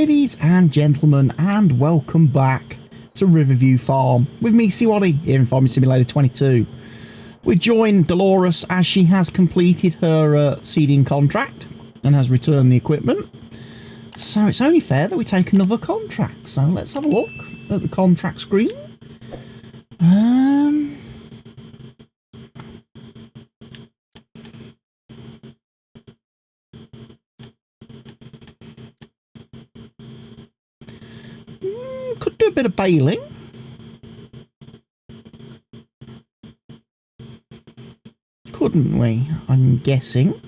Ladies and gentlemen, and welcome back to Riverview Farm with me, Siwadi, here in Farming Simulator 22. We join Delores as she has completed her seeding contract and has returned the equipment. So it's only fair that we take another contract. So let's have a look at the contract screen. Could do a bit of baling. Couldn't we? I'm guessing.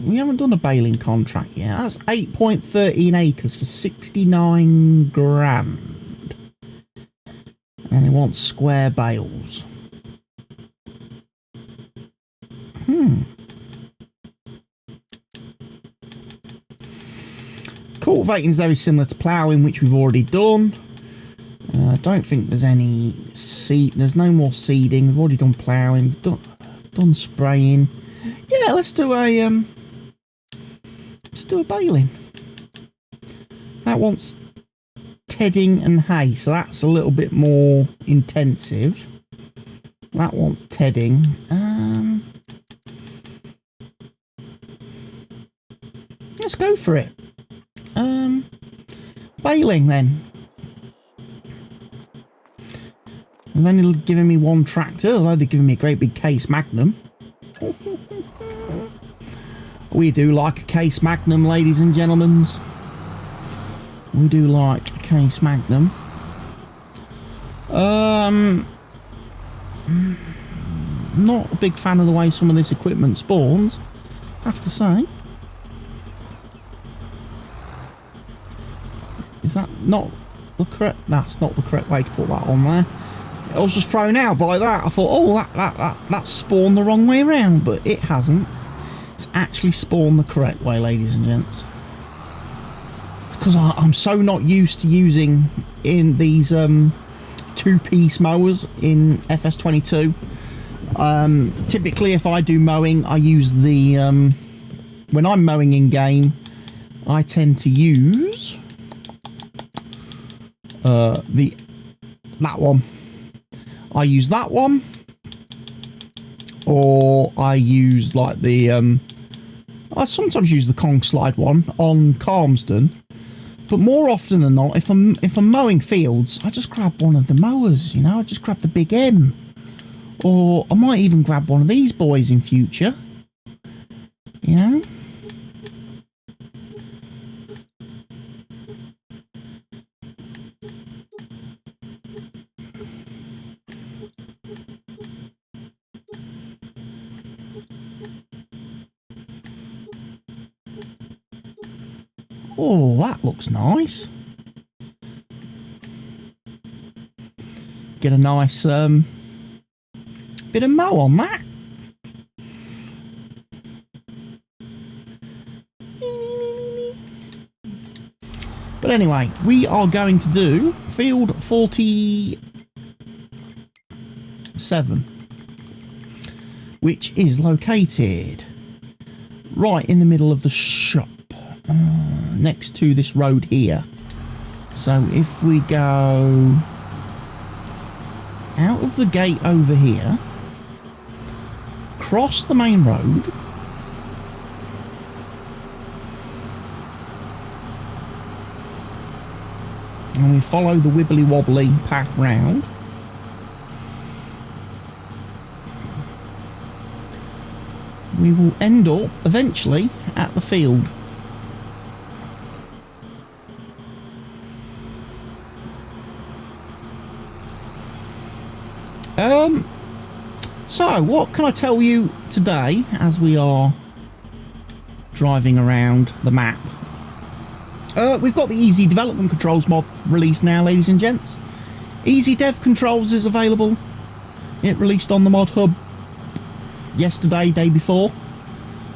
We haven't done a baling contract yet. That's 8.13 acres for 69 grand. And it wants square bales. Cultivating is very similar to ploughing, which we've already done. I don't think there's any seed. There's no more seeding. We've already done ploughing. Done spraying. Yeah, let's do a baling. That wants tedding and hay, so that's a little bit more intensive. That wants tedding. Let's go for it. Baling then. They've only given me one tractor, although they've given me a great big Case Magnum. We do like a Case Magnum, ladies and gentlemen. We do like a Case Magnum. Not a big fan of the way some of this equipment spawns, I have to say. Is that not the correct? That's not the correct way to put that on there. I was just thrown out by that. I thought, oh, that spawned the wrong way around, but it hasn't. It's actually spawned the correct way, ladies and gents. It's because I'm so not used to using in these two-piece mowers in FS22. Typically, if I do mowing, I use the when I'm mowing in game, I tend to use that one. I use that one, or I use like the I sometimes use the Kong slide one on Calmsden, but more often than not, if I'm mowing fields, I just grab one of the mowers. You know, I just grab the Big M, or I might even grab one of these boys in future. You know. Oh, that looks nice. Get a nice bit of mow on that. But anyway, we are going to do field 47, which is located right in the middle of the shop. Next to this road here. So if we go out of the gate over here, cross the main road, and we follow the wibbly wobbly path round, we will end up eventually at the field. So what can I tell you today as we are driving around the map? We've got the Easy Development Controls mod released now, ladies and gents. Easy Dev Controls is available. It released on the mod hub yesterday, day before,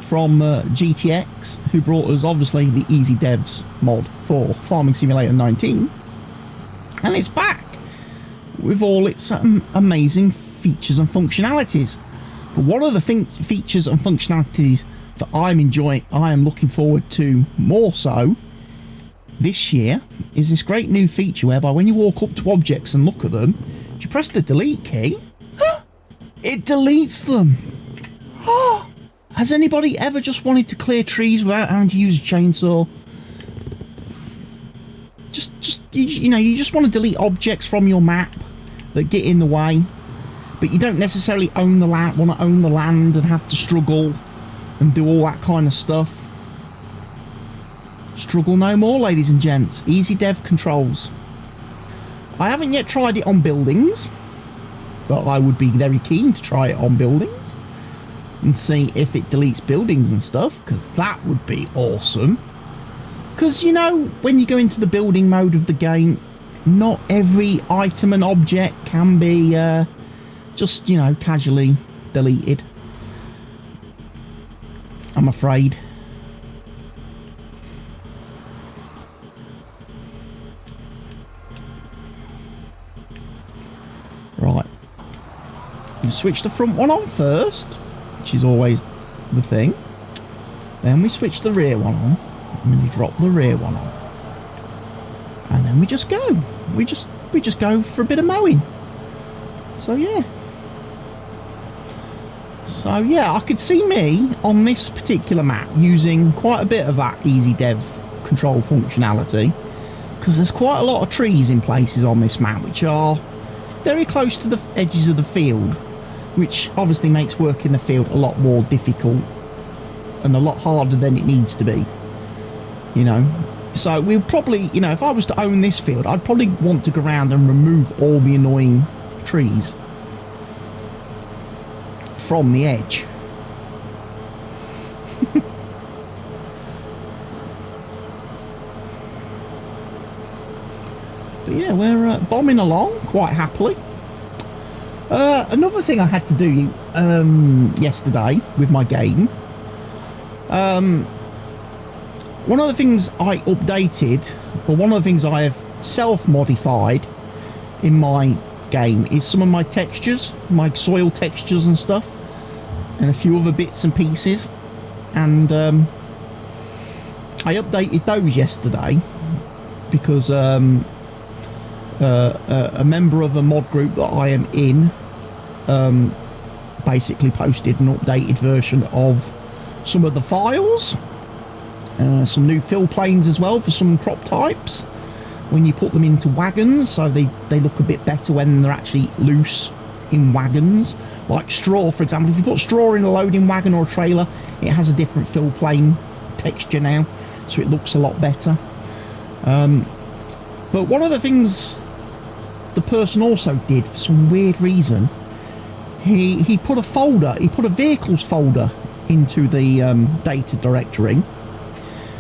from GTX, who brought us obviously the Easy Devs mod for Farming Simulator 19, and it's back with all its amazing features and functionalities. But one of the features and functionalities that I am looking forward to more so this year, is this great new feature whereby when you walk up to objects and look at them, if you press the delete key, it deletes them. Has anybody ever just wanted to clear trees without having to use a chainsaw? You know, you just want to delete objects from your map that get in the way, but you don't necessarily own the land, want to own the land and have to struggle and do all that kind of stuff. Struggle no more, ladies and gents. Easy dev controls. I haven't yet tried it on buildings, but I would be very keen to try it on buildings and see if it deletes buildings and stuff, because that would be awesome. Because, you know, when you go into the building mode of the game, not every item and object can be just, you know, casually deleted, I'm afraid. Right. You switch the front one on first, which is always the thing. Then we switch the rear one on. And then we drop the rear one on. And then we just go. We just go for a bit of mowing. So yeah. So yeah, I could see me on this particular map using quite a bit of that easy dev control functionality, because there's quite a lot of trees in places on this map which are very close to the edges of the field, which obviously makes work in the field a lot more difficult and a lot harder than it needs to be, you know. So we'll probably, you know, if I was to own this field, I'd probably want to go around and remove all the annoying trees from the edge. But yeah, we're bombing along quite happily. Another thing I had to do yesterday with my game, one of the things I updated, or one of the things I have self-modified in my game, is some of my textures, my soil textures and stuff, and a few other bits and pieces. And I updated those yesterday because a member of a mod group that I am in basically posted an updated version of some of the files, some new fill planes as well for some crop types when you put them into wagons, so they look a bit better when they're actually loose in wagons. Like straw, for example, if you put straw in a loading wagon or a trailer, it has a different fill plane texture now, so it looks a lot better. But one of the things the person also did, for some weird reason, he put a folder, he put a vehicles folder into the data directory,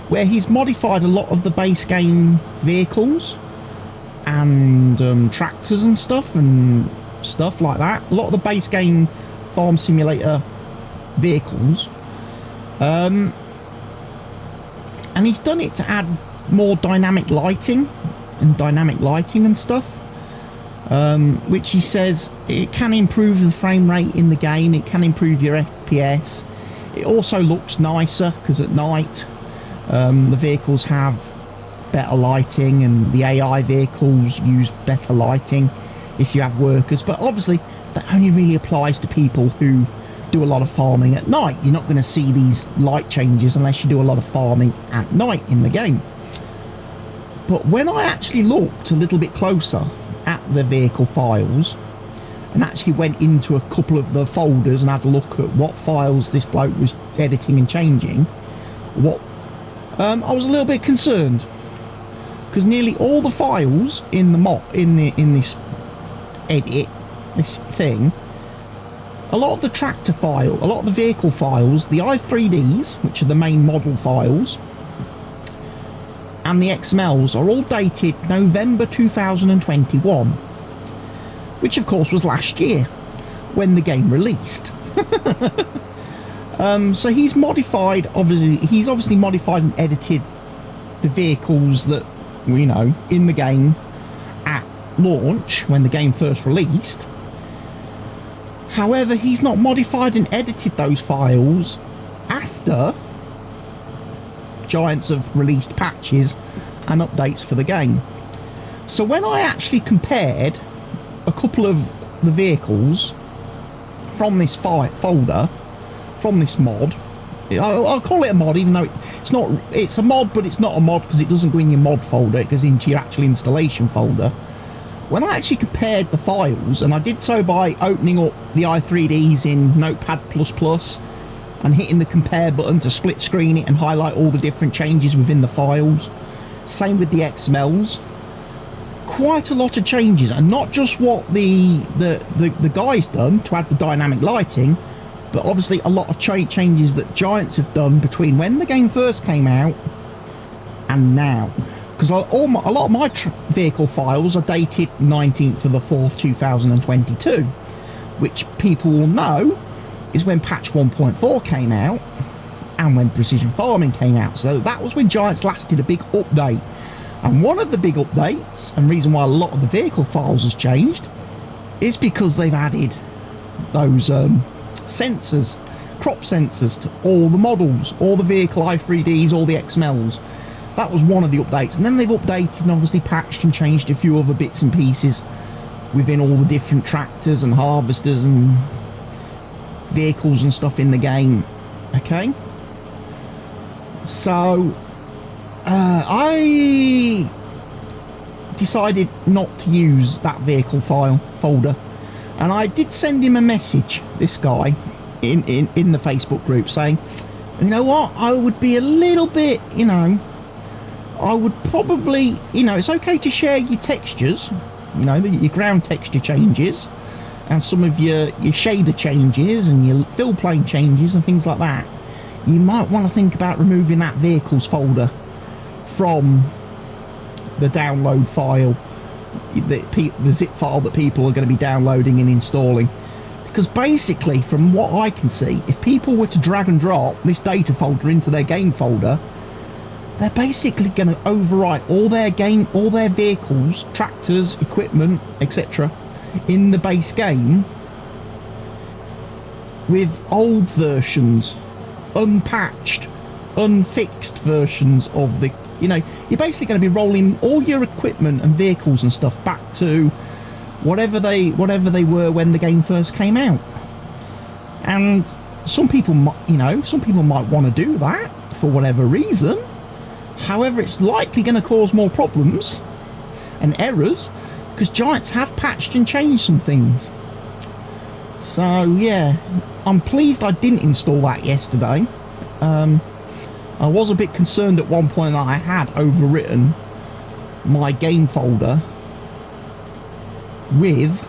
where he's modified a lot of the base game vehicles and tractors and stuff like that. A lot of the base game farm simulator vehicles, and he's done it to add more dynamic lighting and stuff, which he says it can improve the frame rate in the game, it can improve your FPS. It also looks nicer because at night the vehicles have better lighting, and the AI vehicles use better lighting if you have workers. But obviously that only really applies to people who do a lot of farming at night. You're not going to see these light changes unless you do a lot of farming at night in the game. But when I actually looked a little bit closer at the vehicle files and actually went into a couple of the folders and had a look at what files this bloke was editing and changing, I was a little bit concerned, because nearly all the files in this edit, this thing, a lot of the tractor file, a lot of the vehicle files, the i3ds, which are the main model files, and the XMLs are all dated November 2021, which of course was last year when the game released. So he's obviously modified and edited the vehicles that, you know, in the game at launch when the game first released. However, he's not modified and edited those files after Giants have released patches and updates for the game. So when I actually compared a couple of the vehicles from this folder, from this mod, I'll call it a mod, even though it's a mod, but it's not a mod because it doesn't go in your mod folder, it goes into your actual installation folder. When I actually compared the files, and I did so by opening up the i3Ds in Notepad++ and hitting the compare button to split screen it and highlight all the different changes within the files. Same with the XMLs. Quite a lot of changes, and not just what the guy's done to add the dynamic lighting, but obviously a lot of changes that Giants have done between when the game first came out and now. Because a lot of my vehicle files are dated 19th of the 4th 2022, which people will know is when patch 1.4 came out and when precision farming came out. So that was when Giants last did a big update. And one of the big updates, and reason why a lot of the vehicle files has changed, is because they've added those sensors, crop sensors to all the models, all the vehicle i3Ds, all the XMLs. That was one of the updates, and then they've updated and obviously patched and changed a few other bits and pieces within all the different tractors and harvesters and vehicles and stuff in the game. Okay, so I decided not to use that vehicle folder, and I did send him a message, this guy, in the Facebook group, saying, you know what, I would be a little bit, you know, I would probably, you know, it's okay to share your textures, you know, your ground texture changes and some of your shader changes and your fill plane changes and things like that. You might want to think about removing that vehicles folder from the download file, the zip file that people are going to be downloading and installing. Because basically, from what I can see, if people were to drag and drop this data folder into their game folder, they're basically going to overwrite all their vehicles, tractors, equipment, etc. in the base game with old versions, unpatched, unfixed versions of the, you know, you're basically going to be rolling all your equipment and vehicles and stuff back to whatever they were when the game first came out. And some people might want to do that for whatever reason. However, it's likely going to cause more problems and errors because Giants have patched and changed some things. So yeah, I'm pleased I didn't install that yesterday. I was a bit concerned at one point that I had overwritten my game folder with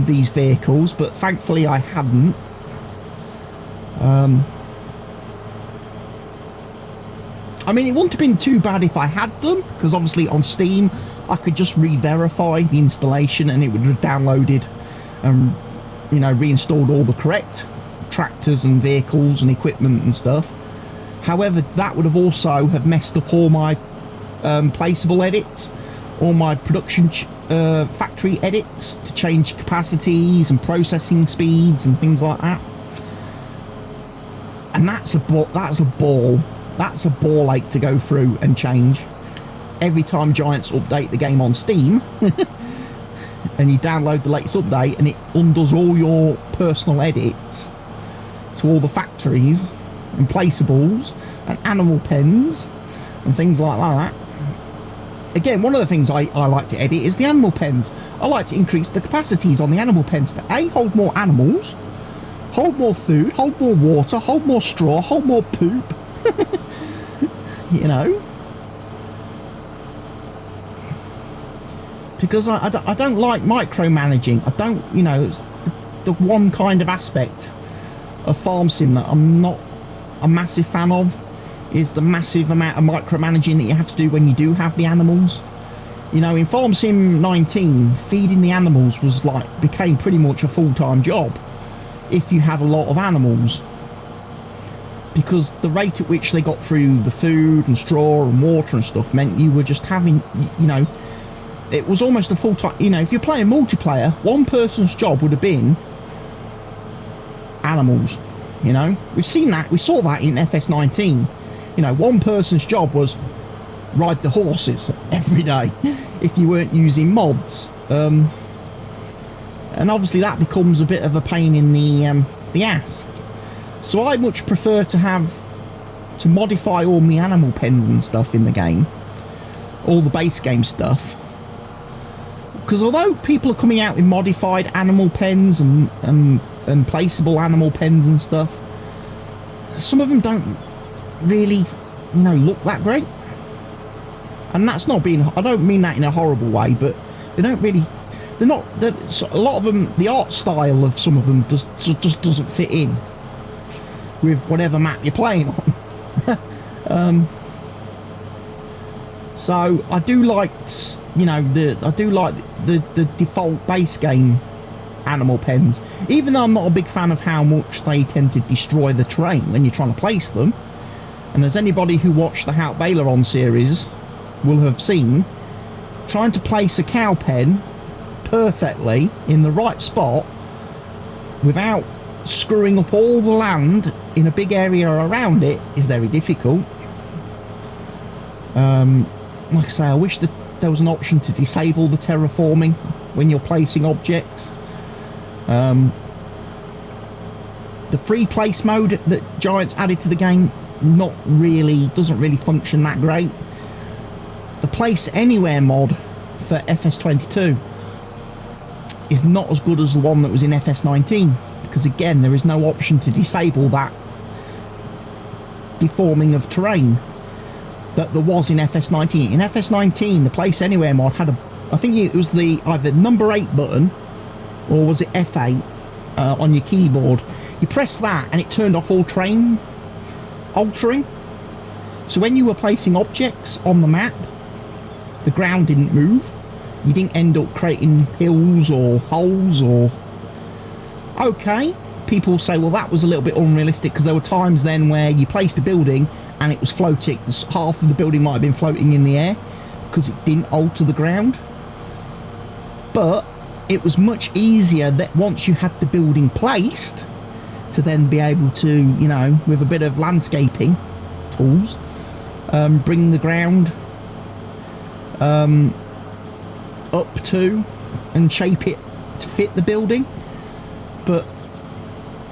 these vehicles, but thankfully I hadn't. I mean, it wouldn't have been too bad if I had them, because obviously on Steam I could just re-verify the installation and it would have downloaded and, you know, reinstalled all the correct tractors and vehicles and equipment and stuff. However, that would have also have messed up all my placeable edits, all my production factory edits to change capacities and processing speeds and things like that. And that's a ball. That's a ball ache to go through and change every time Giants update the game on Steam. And you download the latest update and it undoes all your personal edits to all the factories and placeables and animal pens and things like that. Again, one of the things I like to edit is the animal pens. I like to increase the capacities on the animal pens to A, hold more animals, hold more food, hold more water, hold more straw, hold more poop. You know, because I don't like micromanaging. I don't, you know, it's the one kind of aspect of farm sim that I'm not a massive fan of, is the massive amount of micromanaging that you have to do when you do have the animals. You know, in Farm Sim 19, feeding the animals became pretty much a full-time job if you had a lot of animals, because the rate at which they got through the food and straw and water and stuff meant you were just having, you know, it was almost a full-time, you know, if you're playing multiplayer, one person's job would have been animals, you know. We've seen that, we saw that in FS19. You know, one person's job was ride the horses every day if you weren't using mods. And obviously that becomes a bit of a pain in the ass. So I much prefer to modify all my animal pens and stuff in the game, all the base game stuff. Because although people are coming out with modified animal pens and placeable animal pens and stuff, some of them don't really, you know, look that great. And that's not being, I don't mean that in a horrible way, but they don't really, a lot of them, the art style of some of them just doesn't fit in with whatever map you're playing on. So I do like, you know, the default base game animal pens, even though I'm not a big fan of how much they tend to destroy the terrain when you're trying to place them. And as anybody who watched the Hout Baileron series will have seen, trying to place a cow pen perfectly in the right spot without screwing up all the land in a big area around it is very difficult. Like I say, I wish that there was an option to disable the terraforming when you're placing objects. The free place mode that Giants added to the game doesn't really function that great. The place anywhere mod for FS22 is not as good as the one that was in FS19, because again there is no option to disable that deforming of terrain that there was in FS19. In FS19 the place anywhere mod had I think it was the either number 8 button or was it F8 on your keyboard. You press that and it turned off all terrain altering, so when you were placing objects on the map the ground didn't move. You didn't end up creating hills or holes or... Okay, people say, well, that was a little bit unrealistic because there were times then where you placed a building and it was floating. Half of the building might have been floating in the air because it didn't alter the ground. But it was much easier that once you had the building placed to then be able to, you know, with a bit of landscaping tools, bring the ground up to and shape it to fit the building. But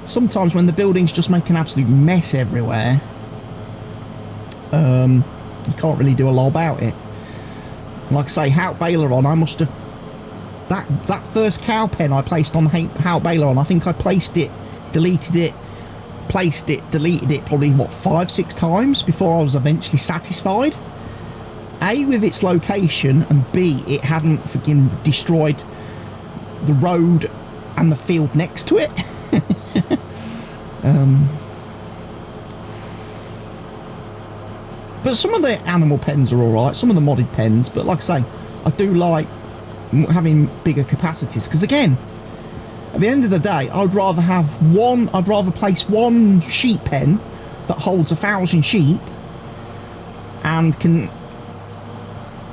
sometimes when the buildings just make an absolute mess everywhere, you can't really do a lot about it. Like I say, Hout Baileron, I must have that first cow pen I placed on Hout Baileron, I think I placed it, deleted it, placed it, deleted it probably what 5-6 times before I was eventually satisfied. A, with its location, and B, it hadn't freaking destroyed the road and the field next to it. But some of the animal pens are alright, some of the modded pens, but like I say, I do like having bigger capacities, because again, at the end of the day, I'd rather place one sheep pen that holds 1,000 sheep and can,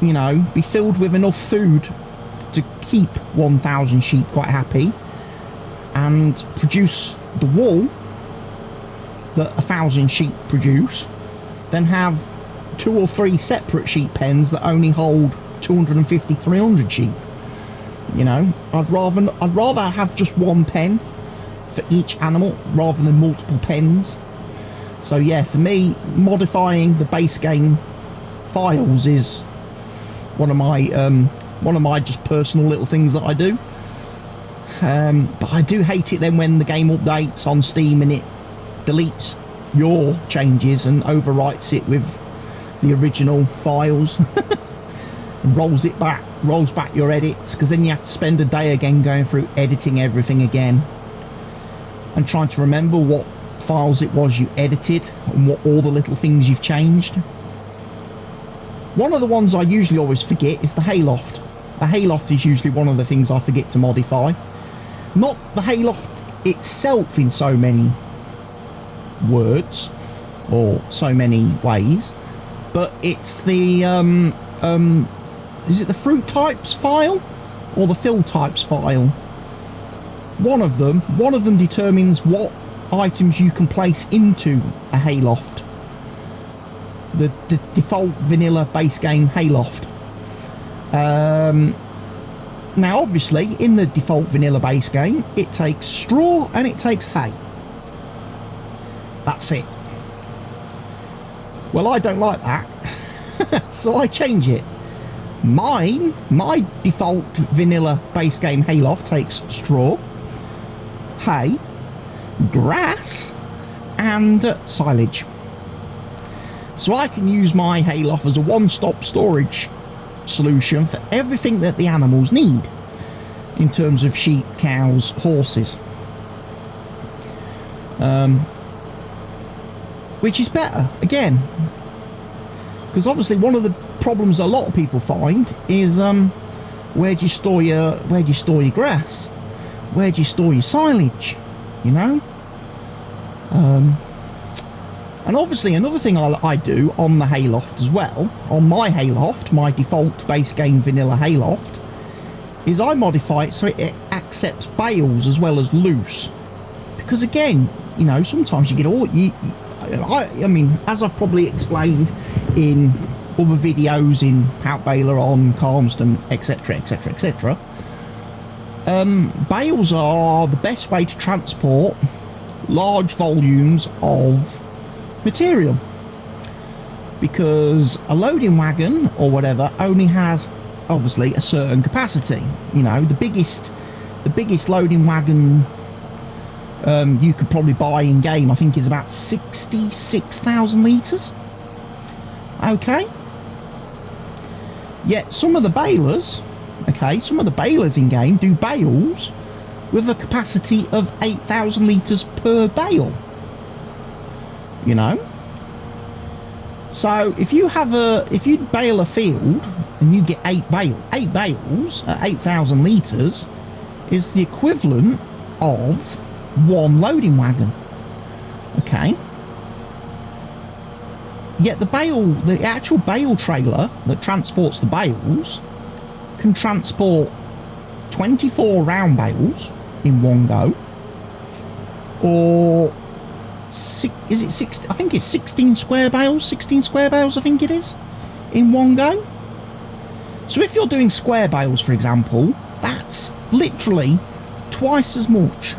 you know, be filled with enough food to keep 1,000 sheep quite happy and produce the wool that 1,000 sheep produce, then have 2 or 3 separate sheep pens that only hold 250, 300 sheep. You know, I'd rather have just one pen for each animal rather than multiple pens. So yeah, for me, modifying the base game files is one of my just personal little things that I do. But I do hate it then when the game updates on Steam and it deletes your changes and overwrites it with the original files. rolls back your edits, because then you have to spend a day again going through editing everything again and trying to remember what files it was you edited and what all the little things you've changed. One of the ones I usually always forget is the hayloft. The hayloft is usually one of the things I forget to modify. Not the hayloft itself in so many words or so many ways, but it's the is it the fruit types file or the fill types file? One of them determines what items you can place into a hayloft. The default vanilla base game hayloft. Now obviously in the default vanilla base game it takes straw and it takes hay. That's it. Well, I don't like that. So I change it. My default vanilla base game hayloft takes straw, hay, grass and silage. So I can use my hayloft as a one-stop storage solution for everything that the animals need in terms of sheep, cows, horses. Which is better, again, because obviously one of the problems a lot of people find is where do you store your grass, where do you store your silage, you know. And obviously another thing I do on the hayloft as well, on my hayloft, my default base game vanilla hayloft, is I modify it so it accepts bales as well as loose, because again, you know, sometimes you get all I mean, as I've probably explained in other videos in Pout Baler, on Calmston, etc, etc, etc, bales are the best way to transport large volumes of material, because a loading wagon or whatever only has obviously a certain capacity. You know, the biggest loading wagon you could probably buy in game, I think, is about 66,000 litres. Okay. Yet some of the balers, in game do bales with a capacity of 8,000 litres per bale. You know? So if you bale a field and you get 8 bales at 8,000 litres is the equivalent of 1 loading wagon. Okay. Yet the actual bale trailer that transports the bales can transport 24 round bales in one go, or is it 6? I think it's 16 square bales. 16 square bales, I think it is, in one go. So if you're doing square bales, for example, that's literally twice as much.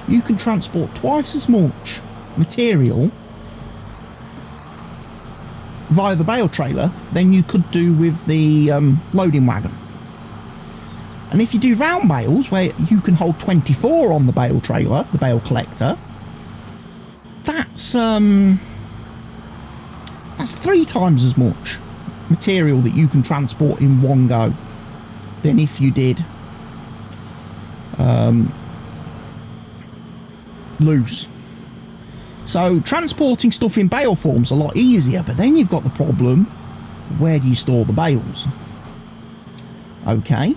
You can transport twice as much material via the bale trailer than you could do with the loading wagon. And if you do round bales, where you can hold 24 on the bale trailer, the bale collector, that's 3 times as much material that you can transport in one go than if you did loose. So transporting stuff in bale form's a lot easier, but then you've got the problem, where do you store the bales? Okay.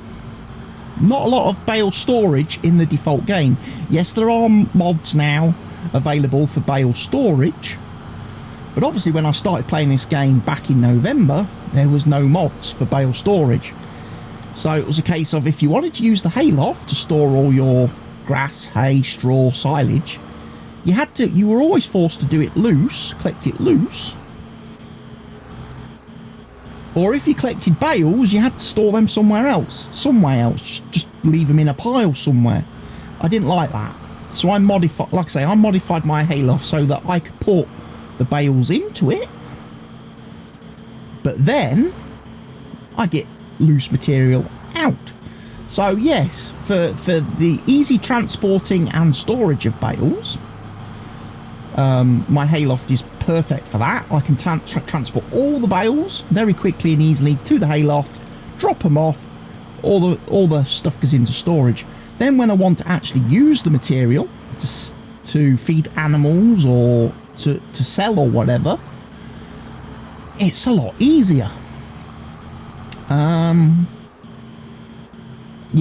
Not a lot of bale storage in the default game. Yes, there are mods now available for bale storage, but obviously when I started playing this game back in November, there was no mods for bale storage. So it was a case of, if you wanted to use the hayloft to store all your grass, hay, straw, silage, you were always forced to do it loose, collect it loose. Or if you collected bales, you had to store them somewhere else. Just leave them in a pile somewhere. I didn't like that. So I modified my hayloft so that I could put the bales into it, but then I get loose material out. So yes, for the easy transporting and storage of bales, my hayloft is perfect for that. I can transport all the bales very quickly and easily to the hayloft, drop them off, all the stuff goes into storage. Then when I want to actually use the material to feed animals or to sell or whatever, it's a lot easier. Yeah,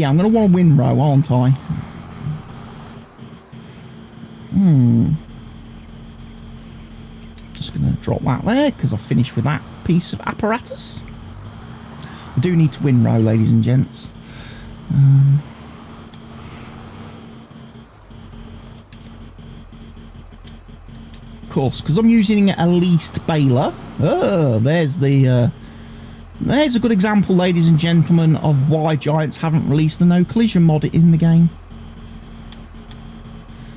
I'm going to want a windrow, aren't I? Just going to drop that there because I've finished with that piece of apparatus. do need to windrow, ladies and gents. Of course, because I'm using a leased baler. Oh, there's the... there's a good example, ladies and gentlemen, of why Giants haven't released the no collision mod in the game.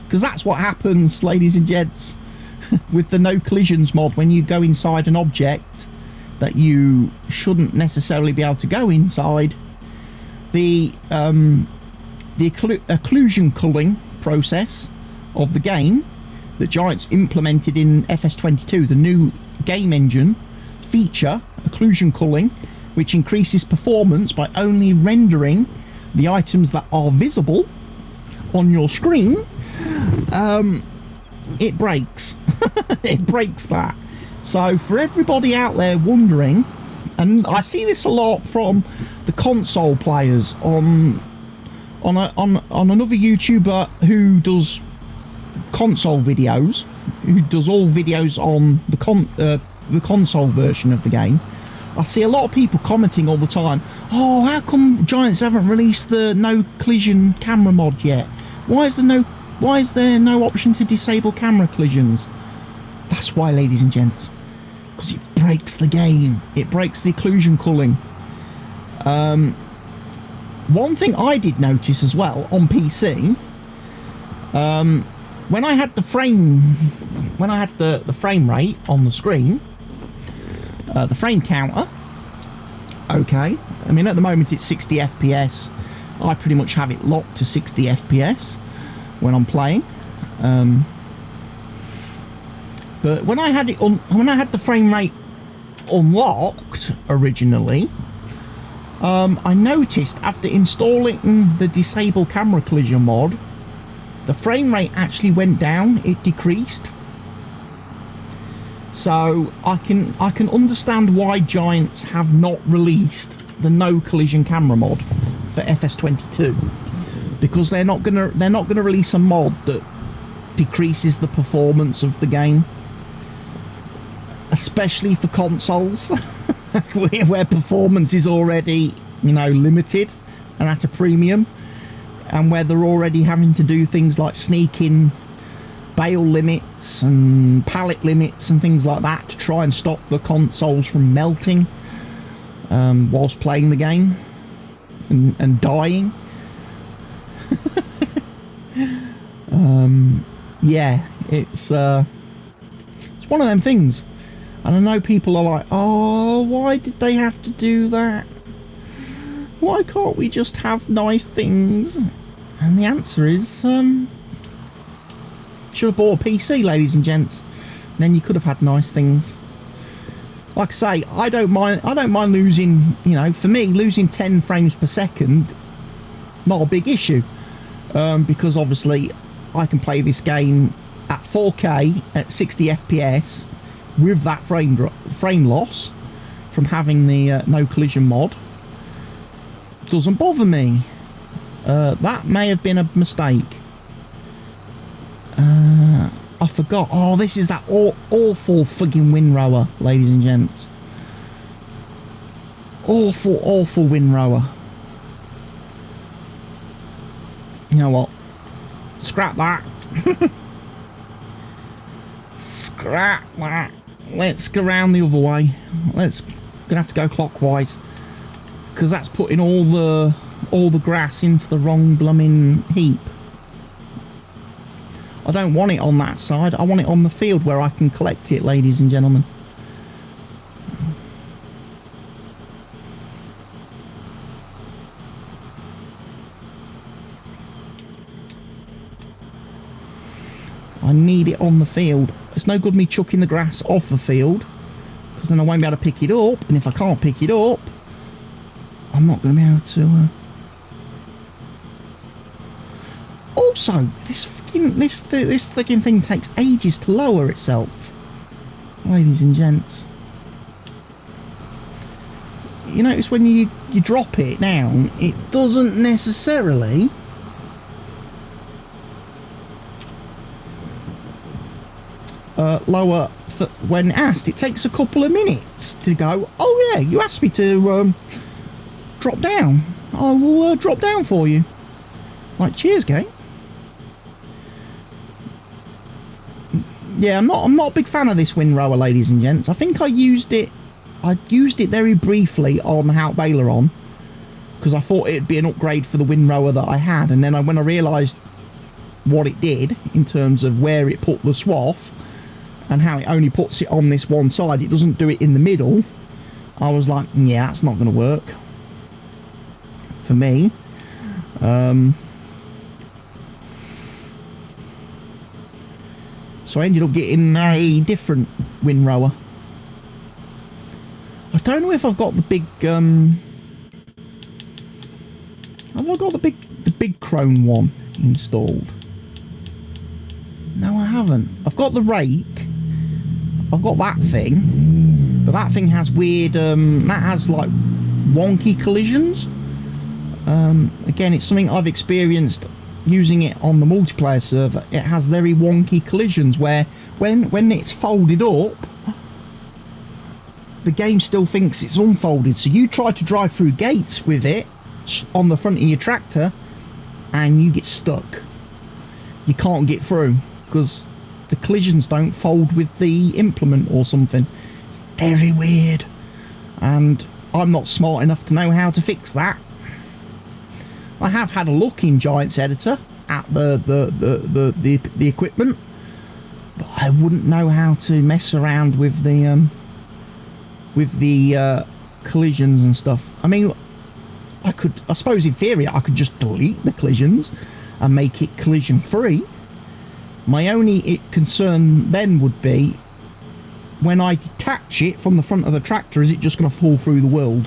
Because that's what happens, ladies and gents, with the no collisions mod. When you go inside an object that you shouldn't necessarily be able to go inside, the occlusion culling process of the game that Giants implemented in FS22, the new game engine feature, occlusion culling, which increases performance by only rendering the items that are visible on your screen, it breaks. It breaks that. So for everybody out there wondering, and I see this a lot from the console players on another YouTuber who does console videos, who does all videos on the console version of the game. I see a lot of people commenting all the time, oh, how come Giants haven't released the no collision camera mod yet? Why is there no option to disable camera collisions? That's why, ladies and gents, because it breaks the game. It breaks the occlusion culling. One thing I did notice as well on PC, when I had the frame rate on the screen, the frame counter, okay, I mean at the moment it's 60 FPS. I pretty much have it locked to 60 FPS when I'm playing, but when I had it on, when I had the frame rate unlocked originally, I noticed after installing the disable camera collision mod, the frame rate actually went down. It decreased. So I can understand why Giants have not released the no collision camera mod for FS22, because they're not gonna release a mod that decreases the performance of the game, especially for consoles where performance is already, you know, limited and at a premium, and where they're already having to do things like sneak in bale limits and pallet limits and things like that to try and stop the consoles from melting whilst playing the game and dying. Yeah, it's one of them things, and I know people are like, oh, why did they have to do that? Why can't we just have nice things? And the answer is, should have bought a PC, ladies and gents. Then you could have had nice things. Like I say, I don't mind losing, you know, for me, losing 10 frames per second, not a big issue. Because obviously I can play this game at 4K at 60 FPS with that frame loss from having the no collision mod. Doesn't bother me. That may have been a mistake. I forgot. Oh, this is that awful frigging windrower, ladies and gents. Awful windrower. You know what? Scrap that. Scrap that. Let's go round the other way. Gonna have to go clockwise, because that's putting all the grass into the wrong blooming heap. I don't want it on that side. I want it on the field where I can collect it, ladies and gentlemen. I need it on the field. It's no good me chucking the grass off the field, because then I won't be able to pick it up, and if I can't pick it up, I'm not going to be able to... Also, this frigging thing takes ages to lower itself, ladies and gents. You notice when you drop it down, it doesn't necessarily lower when asked. It takes a couple of minutes to go, oh yeah, you asked me to drop down. I will drop down for you. Like, cheers, game. Yeah, I'm not a big fan of this windrower, ladies and gents. I think I used it very briefly on the Hout Baler on, because I thought it'd be an upgrade for the windrower that I had, and then when I realised what it did in terms of where it put the swath and how it only puts it on this one side, it doesn't do it in the middle, I was like, yeah, that's not going to work for me. So I ended up getting a different windrower. I don't know if I've got the big have I got the big chrome one installed? No, I haven't. I've got the rake. I've got that thing, but that thing has weird that has like wonky collisions. Again, it's something I've experienced using it on the multiplayer server. It has very wonky collisions where when it's folded up, the game still thinks it's unfolded. So you try to drive through gates with it on the front of your tractor and you get stuck. You can't get through because the collisions don't fold with the implement or something. It's very weird, and I'm not smart enough to know how to fix that. I have had a look in Giants Editor at the equipment, but I wouldn't know how to mess around with the collisions and stuff. I mean, I suppose in theory I could just delete the collisions and make it collision free. My only concern then would be when I detach it from the front of the tractor, is it just going to fall through the world?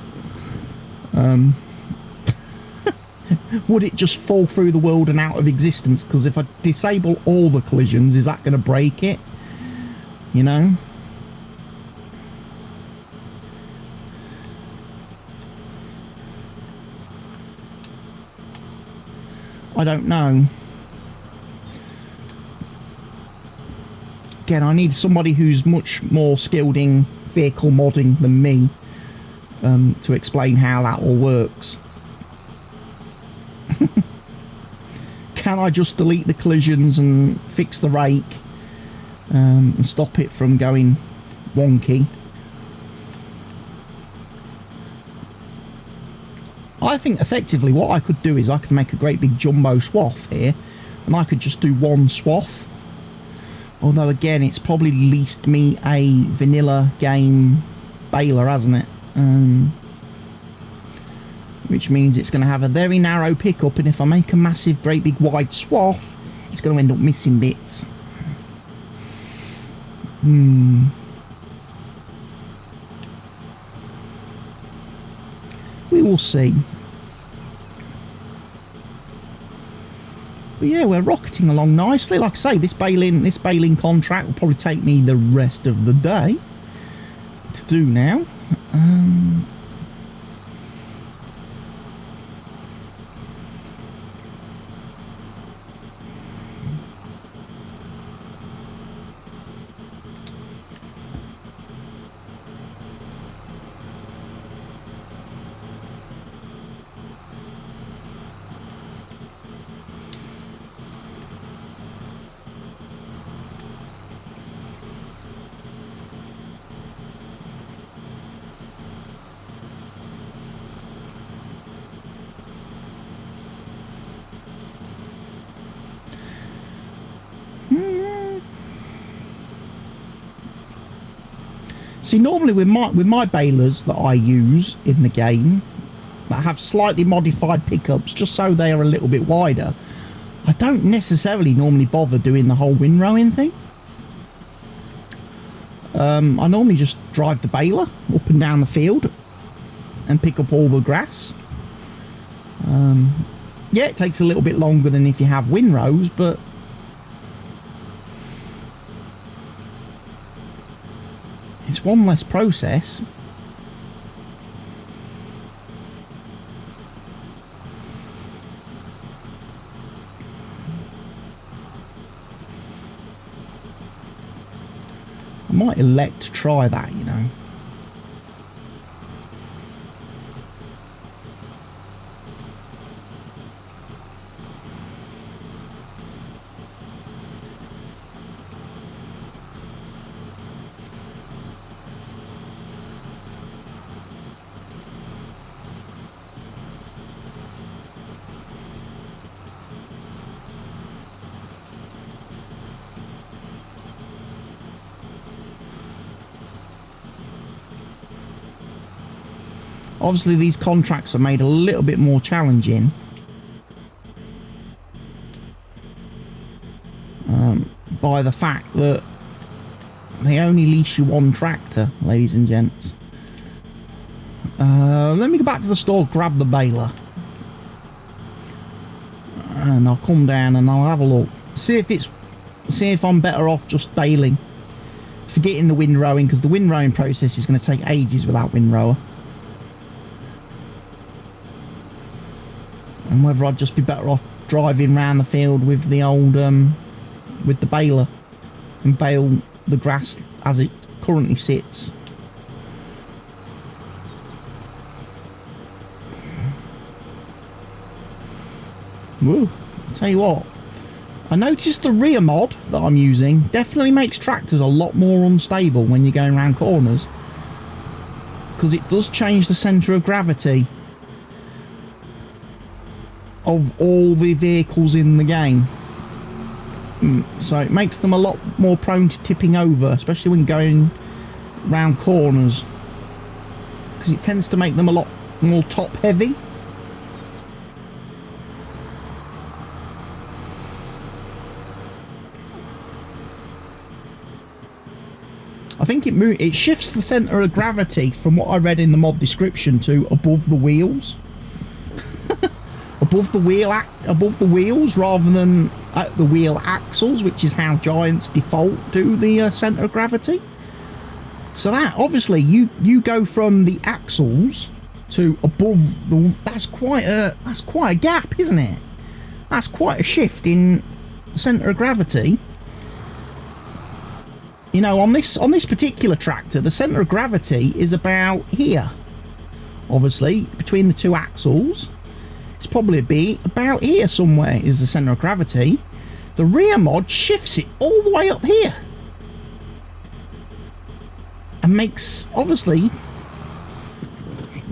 Would it just fall through the world and out of existence? Because if I disable all the collisions, is that going to break it? You know? I don't know. Again, I need somebody who's much more skilled in vehicle modding than me to explain how that all works. Can I just delete the collisions and fix the rake and stop it from going wonky? I think effectively what I could do is I could make a great big jumbo swath here, and I could just do one swath. Although again, it's probably leased me a vanilla game baler, hasn't it? Which means it's going to have a very narrow pickup, and if I make a massive, great big wide swath, it's going to end up missing bits. We will see. But yeah, we're rocketing along nicely. Like I say, this baling contract will probably take me the rest of the day to do now. See, normally with my balers that I use in the game that have slightly modified pickups just so they are a little bit wider, I don't necessarily normally bother doing the whole windrowing thing. I normally just drive the baler up and down the field and pick up all the grass. Yeah, it takes a little bit longer than if you have windrows, but it's one less process. I might elect to try that, you know. Obviously, these contracts are made a little bit more challenging. By the fact that they only lease you one tractor, ladies and gents. Let me go back to the store, grab the baler. And I'll come down and I'll have a look. See if I'm better off just baling. Forgetting the windrowing, because the windrowing process is going to take ages without windrower. And whether I'd just be better off driving around the field with the old, with the baler and bale the grass as it currently sits. Woo, I'll tell you what, I noticed the rear mod that I'm using definitely makes tractors a lot more unstable when you're going around corners, because it does change the centre of gravity of all the vehicles in the game. So it makes them a lot more prone to tipping over, especially when going round corners, because it tends to make them a lot more top heavy. I think it shifts the centre of gravity, from what I read in the mod description, to above the wheels. above the wheels rather than at the wheel axles, which is how Giants default to the centre of gravity. So that obviously you go from the axles to above the. That's quite a gap, isn't it? That's quite a shift in centre of gravity. You know, on this particular tractor, the centre of gravity is about here. Obviously, between the two axles, it's probably about here somewhere is the centre of gravity. The rear mod shifts it all the way up here, and makes obviously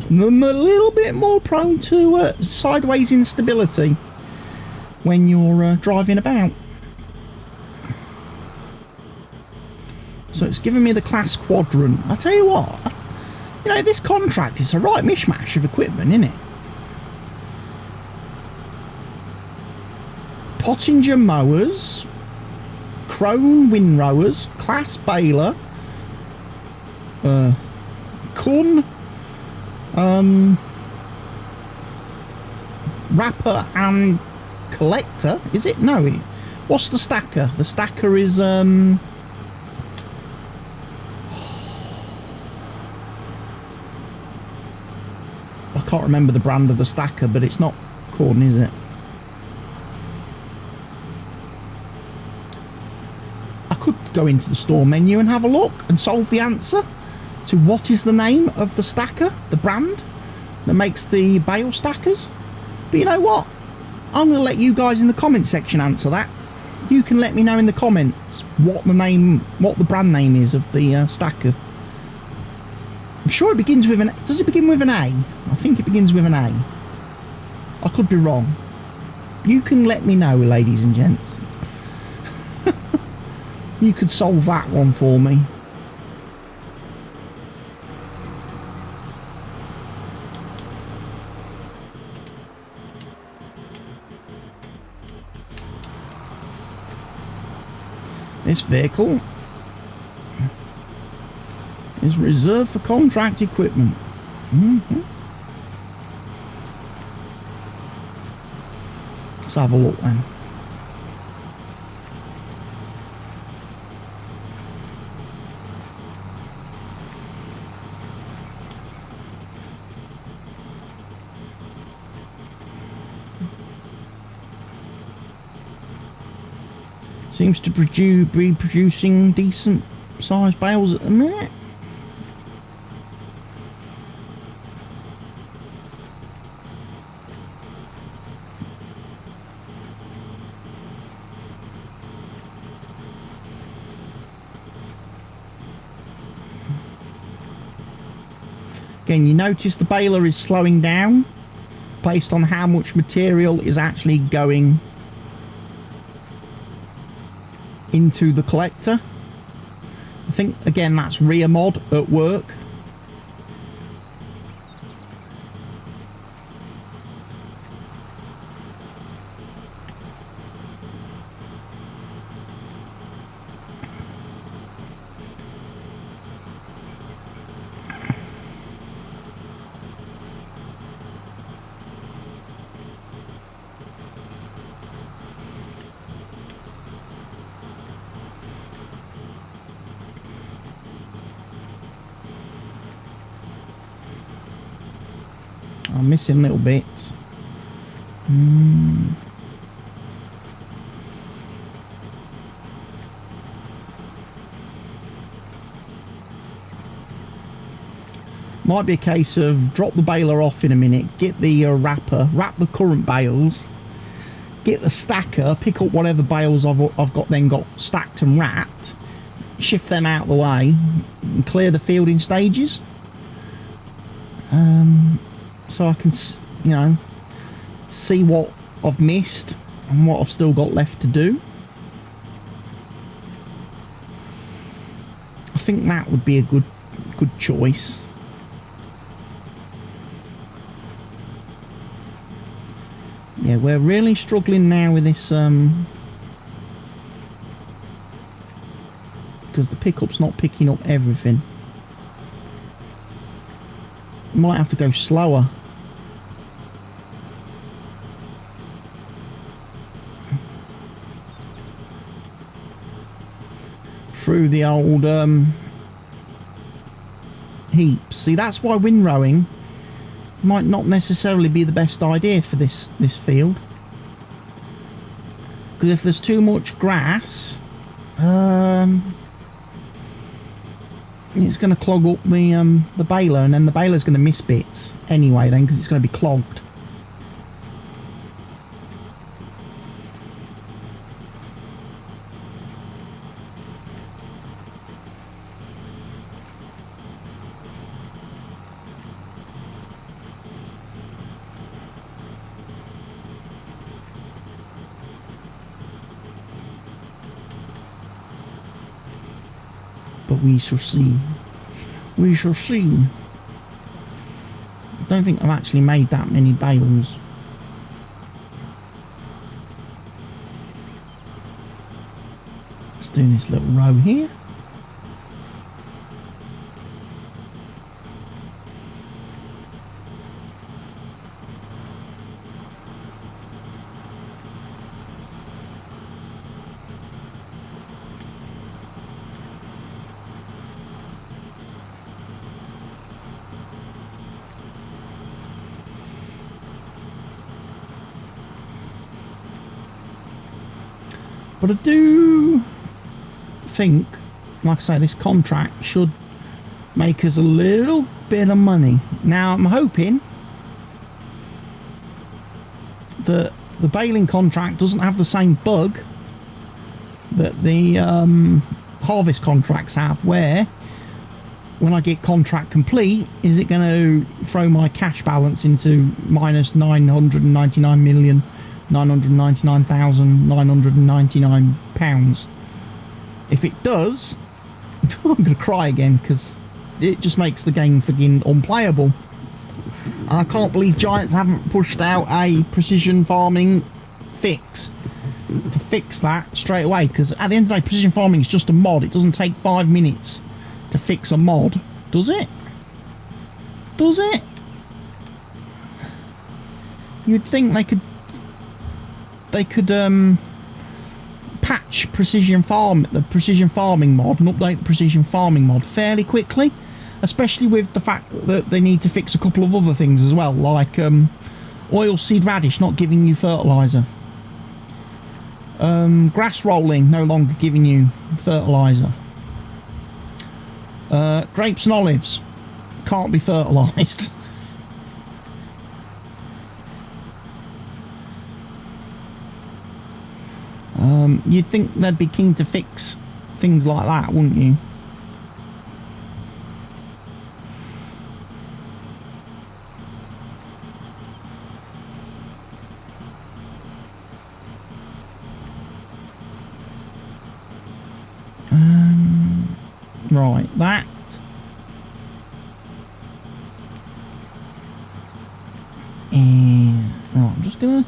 them a little bit more prone to sideways instability when you're driving about. So it's giving me the class quadrant. I tell you what, you know, this contract is a right mishmash of equipment, isn't it? Pottinger mowers, Crone windrowers, class baler, Kun, wrapper and collector. Is it? No. What's the stacker? The stacker is I can't remember the brand of the stacker, but it's not Corn, is it? I could go into the store menu and have a look and solve the answer to what is the name of the stacker, the brand that makes the bale stackers. But you know what? I'm going to let you guys in the comment section answer that. You can let me know in the comments what the brand name is of the stacker. I'm sure it begins with an... Does it begin with an A? I think it begins with an A. I could be wrong. You can let me know, ladies and gents. You could solve that one for me. This vehicle is reserved for contract equipment. Let's have a look then. Seems to be producing decent sized bales at the minute. Again, you notice the baler is slowing down based on how much material is actually going into the collector. I think again that's rear mod at work. I'm missing little bits. Might be a case of drop the baler off in a minute, get the wrapper, wrap the current bales, get the stacker, pick up whatever bales I've got stacked and wrapped, shift them out of the way, and clear the field in stages. So I can, you know, see what I've missed and what I've still got left to do. I think that would be a good choice. Yeah, we're really struggling now with this because the pickup's not picking up everything. Might have to go slower. Through the old heaps. See, that's why windrowing might not necessarily be the best idea for this field, because if there's too much grass, it's going to clog up the baler, and then the baler's going to miss bits anyway then, because it's going to be clogged. But we shall see. We shall see. I don't think I've actually made that many bales. Let's do this little row here. But I do think, like I say, this contract should make us a little bit of money. Now, I'm hoping that the baling contract doesn't have the same bug that the harvest contracts have, where when I get contract complete, is it going to throw my cash balance into minus 999,999 pounds? If it does, I'm going to cry again, because it just makes the game friggin' unplayable. And I can't believe Giants haven't pushed out a precision farming fix to fix that straight away, because at the end of the day, precision farming is just a mod. It doesn't take 5 minutes to fix a mod, does it? Does it? You'd think they could patch the precision farming mod and update the precision farming mod fairly quickly, especially with the fact that they need to fix a couple of other things as well, like oilseed radish not giving you fertilizer, grass rolling no longer giving you fertilizer, grapes and olives can't be fertilized. You'd think they'd be keen to fix things like that, wouldn't you? Right, that. And right, I'm just gonna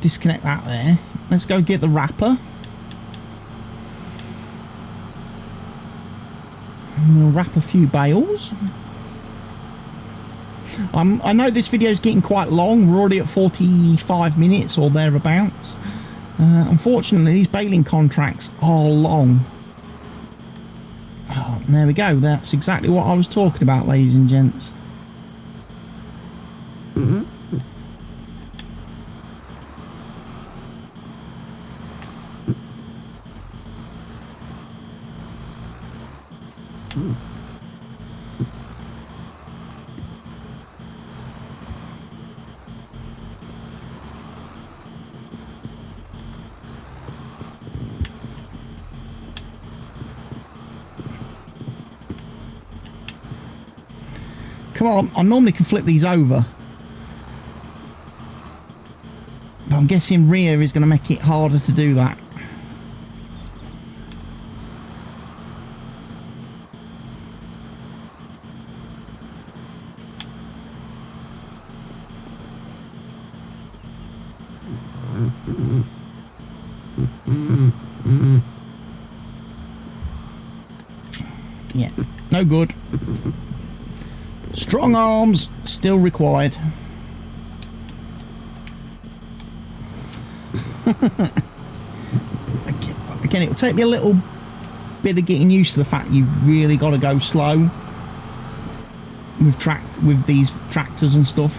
disconnect that there. Let's go get the wrapper. And we'll wrap a few bales. I know this video is getting quite long. We're already at 45 minutes or thereabouts. Unfortunately, these baling contracts are long. Oh, there we go. That's exactly what I was talking about, ladies and gents. Come on, I normally can flip these over. But I'm guessing rear is going to make it harder to do that. Yeah, no good. Strong arms still required. Again, it'll take me a little bit of getting used to the fact you really got to go slow with these tractors and stuff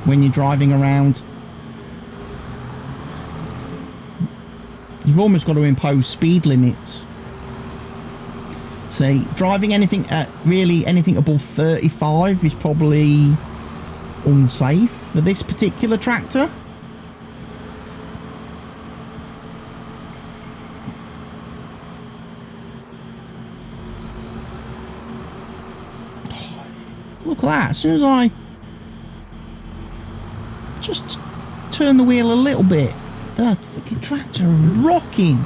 when you're driving around. You've almost got to impose speed limits. See, driving anything above 35 is probably unsafe for this particular tractor. Look at that, as soon as I just turn the wheel a little bit, that fucking tractor is rocking.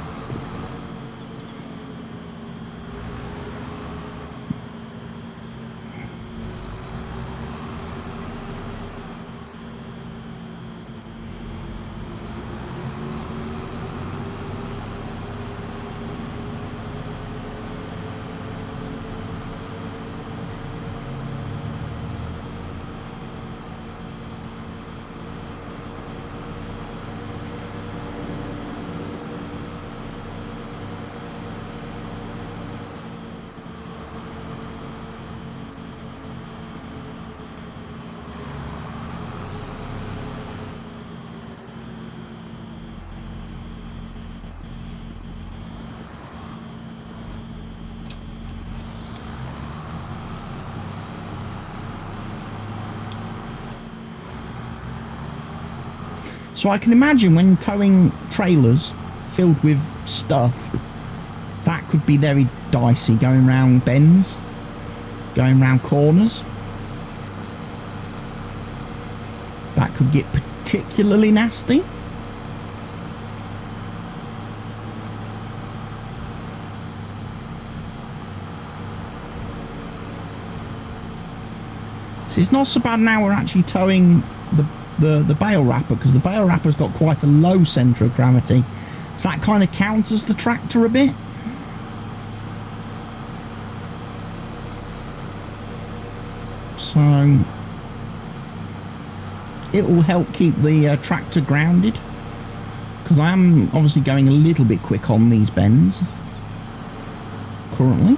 So I can imagine when towing trailers filled with stuff, that could be very dicey, going round bends, going round corners. That could get particularly nasty. So it's not so bad now we're actually towing the bale wrapper, because the bale wrapper's got quite a low centre of gravity, so that kind of counters the tractor a bit. So it will help keep the tractor grounded, because I am obviously going a little bit quick on these bends currently.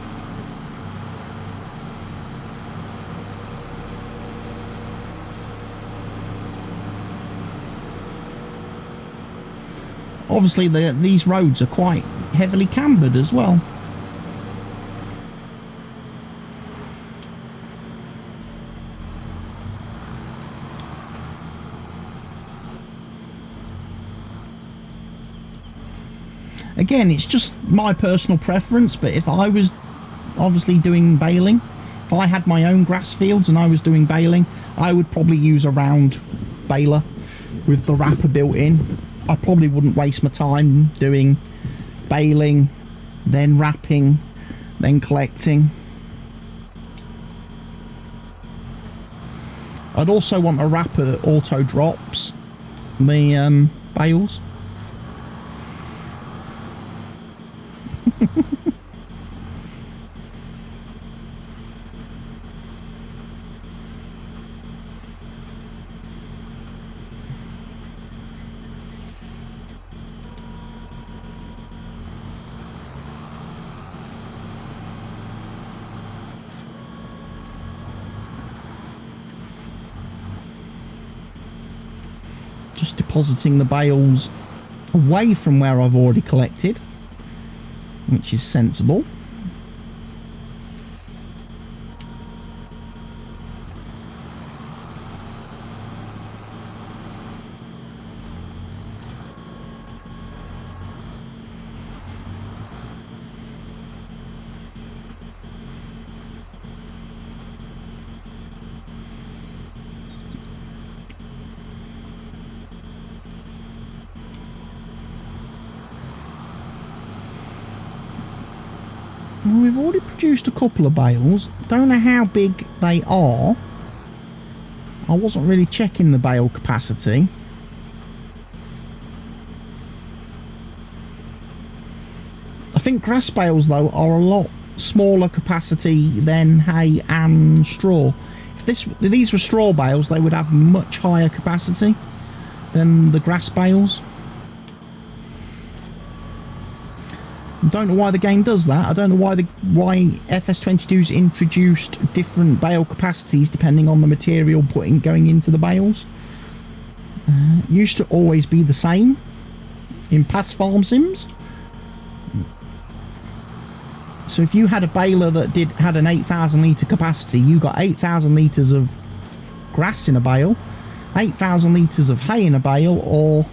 Obviously, these roads are quite heavily cambered as well. Again, it's just my personal preference, but if I was obviously doing baling, if I had my own grass fields and I was doing baling, I would probably use a round baler with the wrapper built in. I probably wouldn't waste my time doing baling, then wrapping, then collecting. I'd also want a wrapper that auto drops the bales. depositing the bales away from where I've already collected, which is sensible. Well, we've already produced a couple of bales. Don't know how big they are. I wasn't really checking the bale capacity. I think grass bales, though, are a lot smaller capacity than hay and straw. If these were straw bales, they would have much higher capacity than the grass bales. I don't know why the game does that. I don't know why FS22's introduced different bale capacities depending on the material going into the bales. It used to always be the same in past farm sims. So if you had a baler that had an 8,000 litre capacity, you got 8,000 litres of grass in a bale, 8,000 litres of hay in a bale, or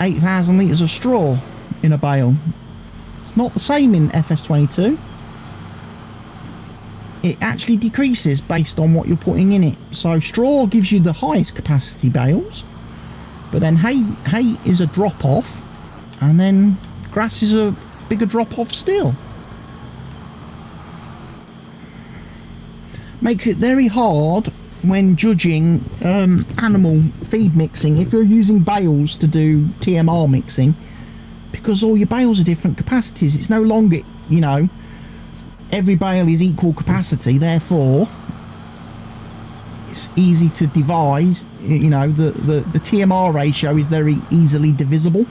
8,000 litres of straw in a bale. It's not the same in FS22. It actually decreases based on what you're putting in it. So straw gives you the highest capacity bales, but then hay is a drop off, and then grass is a bigger drop off still. Makes it very hard when judging animal feed mixing if you're using bales to do TMR mixing, because all your bales are different capacities. It's no longer, you know, every bale is equal capacity, therefore it's easy to devise. You know, the TMR ratio is very easily divisible.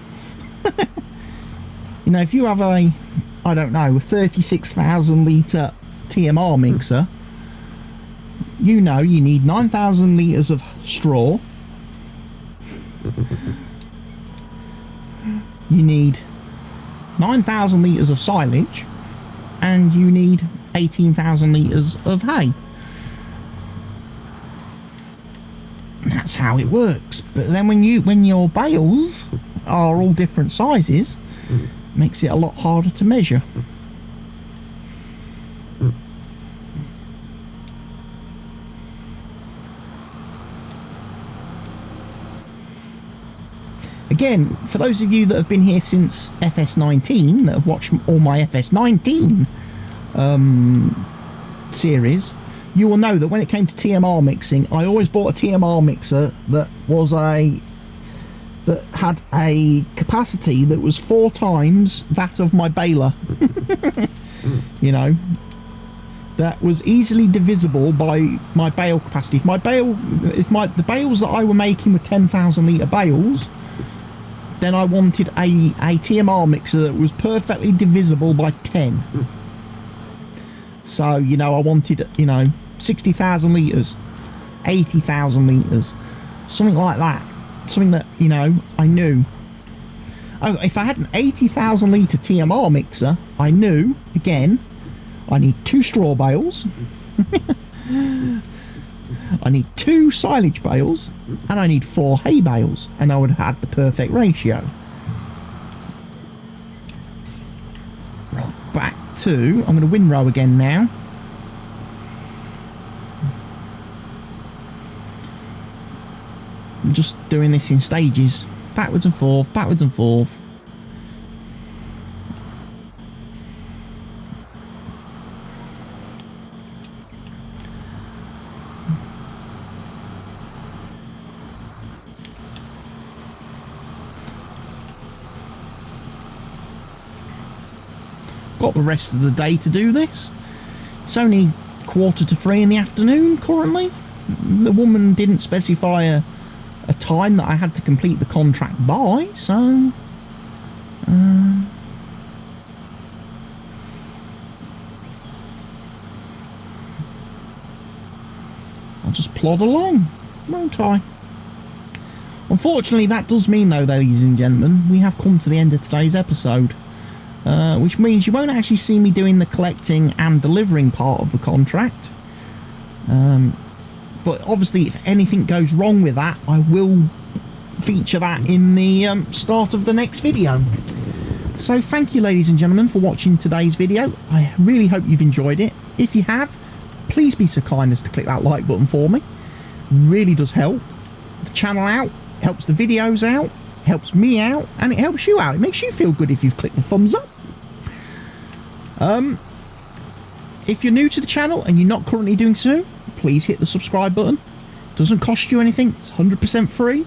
You know, if you have a, I don't know, a 36,000 litre TMR mixer, you know you need 9,000 litres of straw. You need 9,000 litres of silage, and you need 18,000 litres of hay. That's how it works. But then when your bales are all different sizes, makes it a lot harder to measure. Again, for those of you that have been here since FS19, that have watched all my FS19 series, you will know that when it came to TMR mixing, I always bought a TMR mixer that had a capacity that was 4 times that of my baler. You know, that was easily divisible by my bale capacity. If the bales that I were making were 10,000 litre bales, then I wanted a TMR mixer that was perfectly divisible by 10. So, you know, I wanted, you know, 60,000 litres, 80,000 litres, something like that. Something that, you know, I knew. Oh, if I had an 80,000 litre TMR mixer, I knew, again, I need 2 straw bales, I need 2 silage bales, and I need 4 hay bales, and I would have had the perfect ratio. Right, back to, I'm going to windrow again now. I'm just doing this in stages, backwards and forth, backwards and forth. Got the rest of the day to do this. It's only 2:45 in the afternoon currently. The woman didn't specify a time that I had to complete the contract by, so I'll just plod along, won't I? Unfortunately, that does mean, though, ladies and gentlemen, we have come to the end of today's episode, which means you won't actually see me doing the collecting and delivering part of the contract. But obviously, if anything goes wrong with that, I will feature that in the start of the next video. So thank you, ladies and gentlemen, for watching today's video. I really hope you've enjoyed it. If you have, please be so kind as to click that like button for me. It really does help the channel out, helps the videos out, helps me out, and it helps you out. It makes you feel good if you've clicked the thumbs up. If you're new to the channel and you're not currently doing so, please hit the subscribe button. It doesn't cost you anything. It's 100% free,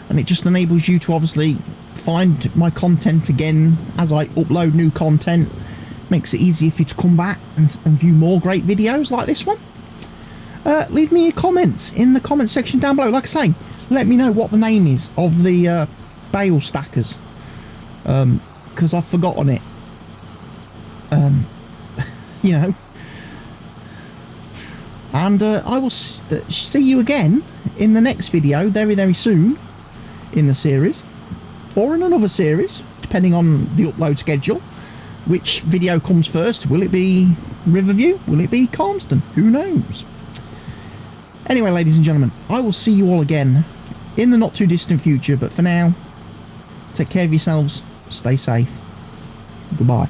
and it just enables you to obviously find my content again as I upload new content. Makes it easier for you to come back and view more great videos like this one. Leave me your comments in the comment section down below. Like I say, let me know what the name is of the bale stackers, because I've forgotten it. You know, and I will see you again in the next video very, very soon in the series, or in another series, depending on the upload schedule. Which video comes first? Will it be Riverview? Will it be Calmston? Who knows? Anyway, ladies and gentlemen, I will see you all again in the not too distant future, but for now, take care of yourselves, stay safe, goodbye.